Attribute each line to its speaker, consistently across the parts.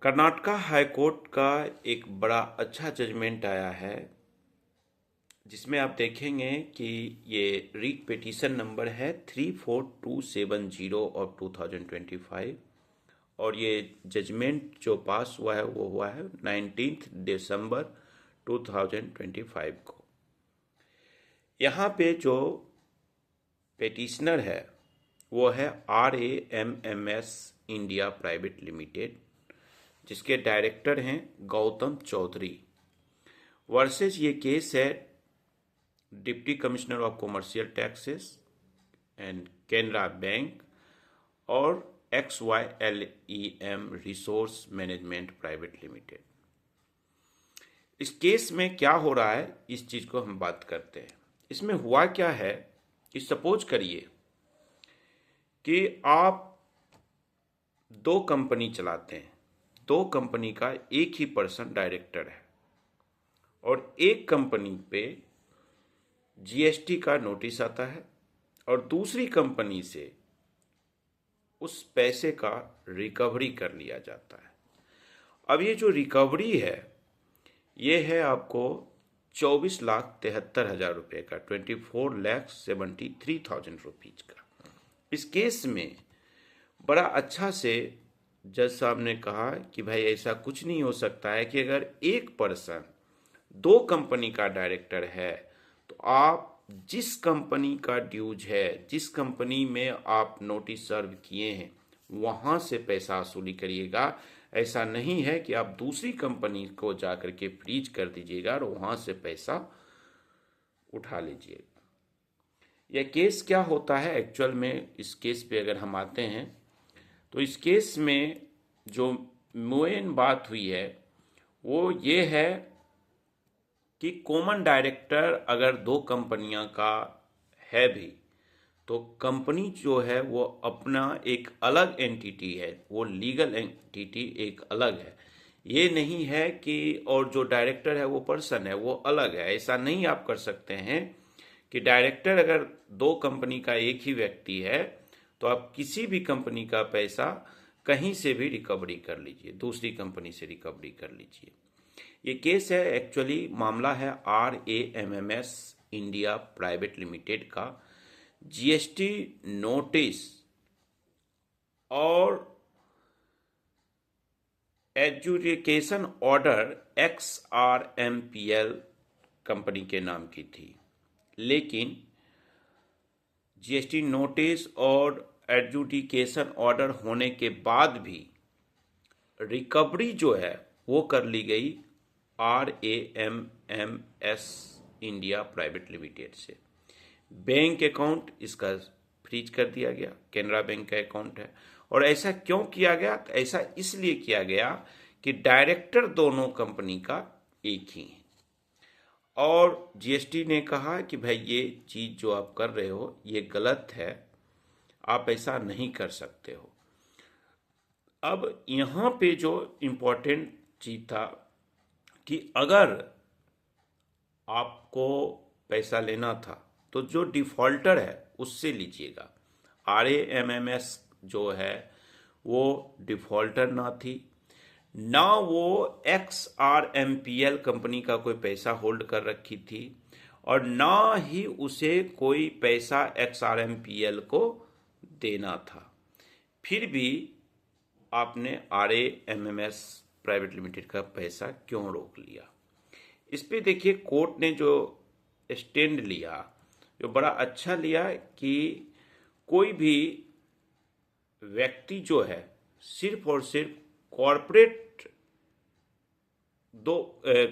Speaker 1: Karnataka high court का एक बड़ा अच्छा जजमेंट आया है, जिसमें आप देखेंगे कि ये रीट पिटीशन नंबर है 34270 ऑफ 2025 और ये जजमेंट जो पास हुआ है वो हुआ है 19 दिसंबर 2025 को। यहाँ पे जो पिटिशनर है वो है RAMMS इंडिया प्राइवेट लिमिटेड, जिसके डायरेक्टर हैं गौतम चौधरी। वर्सेस ये केस है deputy commissioner of commercial taxes and Canara bank और XYLEM resource management private limited. इस केस में क्या हो रहा है, इस चीज को हम बात करते हैं। इसमें हुआ क्या है कि सपोज करिए कि आप दो कंपनी चलाते हैं, दो कंपनी का एक ही पर्सन डायरेक्टर है और एक कंपनी पे GST का नोटिस आता है और दूसरी कंपनी से उस पैसे का रिकवरी कर लिया जाता है। अब ये जो रिकवरी है ये है आपको 24,73,000 रुपये का, 24,73,000 रुपीज का। इस केस में बड़ा अच्छा से जज साहब ने कहा कि भाई ऐसा कुछ नहीं हो सकता है कि अगर एक पर्सन दो कंपनी का डायरेक्टर है तो आप जिस कंपनी का ड्यूज है, जिस कंपनी में आप नोटिस सर्व किए हैं वहां से पैसा वसूली करिएगा। ऐसा नहीं है कि आप दूसरी कंपनी को जाकर के फ्रीज कर दीजिएगा और वहां से पैसा उठा लीजिएगा। यह केस क्या होता है एक्चुअल में, इस केस पे अगर हम आते हैं तो इस केस में जो मेन बात हुई है वो ये है कि कॉमन डायरेक्टर अगर दो कंपनियां का है भी तो कंपनी जो है वो अपना एक अलग एंटिटी है, वो लीगल एंटिटी एक अलग है। ये नहीं है कि और जो डायरेक्टर है वो पर्सन है वो अलग है। ऐसा नहीं आप कर सकते हैं कि डायरेक्टर अगर दो कंपनी का एक ही व्यक्ति है तो आप किसी भी कंपनी का पैसा कहीं से भी रिकवरी कर लीजिए, दूसरी कंपनी से रिकवरी कर लीजिए। ये केस है एक्चुअली, मामला है RAMMS इंडिया प्राइवेट लिमिटेड का। GST नोटिस और एडजुडिकेशन ऑर्डर XRMPL कंपनी के नाम की थी, लेकिन GST नोटिस और एडजुडिकेशन ऑर्डर होने के बाद भी रिकवरी जो है वो कर ली गई RAMMS इंडिया प्राइवेट लिमिटेड से। बैंक अकाउंट इसका फ्रीज कर दिया गया, कैनरा बैंक का अकाउंट है। और ऐसा क्यों किया गया? तो ऐसा इसलिए किया गया कि डायरेक्टर दोनों कंपनी का एक ही है और GST ने कहा कि भाई ये चीज जो आप कर रहे हो ये गलत है, आप ऐसा नहीं कर सकते हो। अब यहाँ पे जो इम्पोर्टेंट चीज था कि अगर आपको पैसा लेना था तो जो डिफॉल्टर है उससे लीजिएगा। RAMMS जो है वो डिफॉल्टर ना थी, ना वो XRMPL कंपनी का कोई पैसा होल्ड कर रखी थी और ना ही उसे कोई पैसा XRMPL को देना था। फिर भी आपने RAMMS प्राइवेट लिमिटेड का पैसा क्यों रोक लिया? इस पे देखिए कोर्ट ने जो स्टैंड लिया, जो बड़ा अच्छा लिया कि कोई भी व्यक्ति जो है सिर्फ और सिर्फ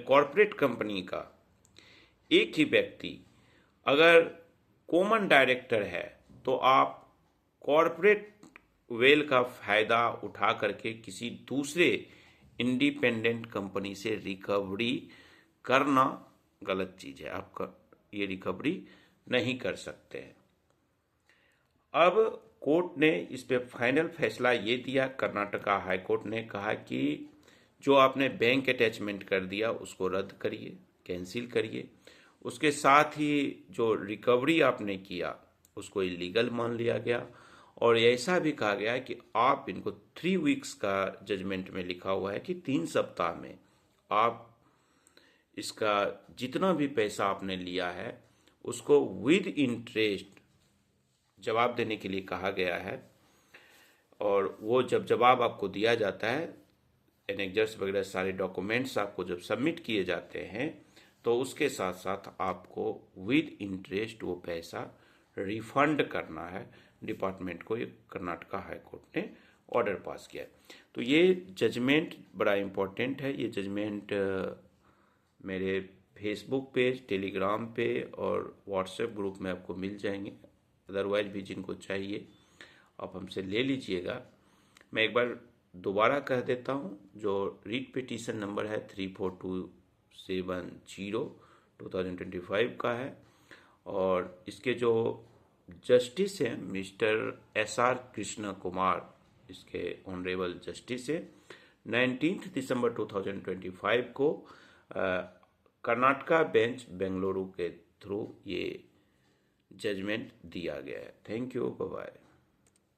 Speaker 1: कॉरपोरेट कंपनी का एक ही व्यक्ति अगर कॉमन डायरेक्टर है तो आप कॉरपोरेट वेल का फायदा उठा करके किसी दूसरे इंडिपेंडेंट कंपनी से रिकवरी करना गलत चीज है। आपका ये रिकवरी नहीं कर सकते हैं। अब कोर्ट ने इस पे फाइनल फैसला ये दिया, कर्नाटका हाई कोर्ट ने कहा कि जो आपने बैंक अटैचमेंट कर दिया उसको रद्द करिए, कैंसिल करिए। उसके साथ ही जो रिकवरी आपने किया उसको इलीगल मान लिया गया और ऐसा भी कहा गया है कि आप इनको 3 वीक्स का जजमेंट में लिखा हुआ है कि 3 सप्ताह में आप इसका जितना भी पैसा आपने लिया है उसको विद इंटरेस्ट जवाब देने के लिए कहा गया है। और वो जब जवाब आपको दिया जाता है, एनेक्जर्स वगैरह सारे डॉक्यूमेंट्स आपको जब सबमिट किए जाते हैं, तो उसके साथ साथ आपको विद इंटरेस्ट वो पैसा रिफंड करना है डिपार्टमेंट को। ये कर्नाटका हाई कोर्ट ने ऑर्डर पास किया है। तो ये जजमेंट बड़ा इम्पोर्टेंट है। ये जजमेंट मेरे फेसबुक पेज, टेलीग्राम पे और व्हाट्सएप ग्रुप में आपको मिल जाएंगे। अदरवाइज भी जिनको चाहिए आप हमसे ले लीजिएगा। मैं एक बार दोबारा कह देता हूँ, जो रीट पिटीशन नंबर है 34270/2025 का है। और इसके जो जस्टिस हैं मिस्टर SR कृष्ण कुमार, इसके ऑनरेबल जस्टिस है। 19 दिसंबर 2025 को कर्नाटका बेंच बेंगलुरु के थ्रू ये जजमेंट दिया गया है। Thank you, bye bye.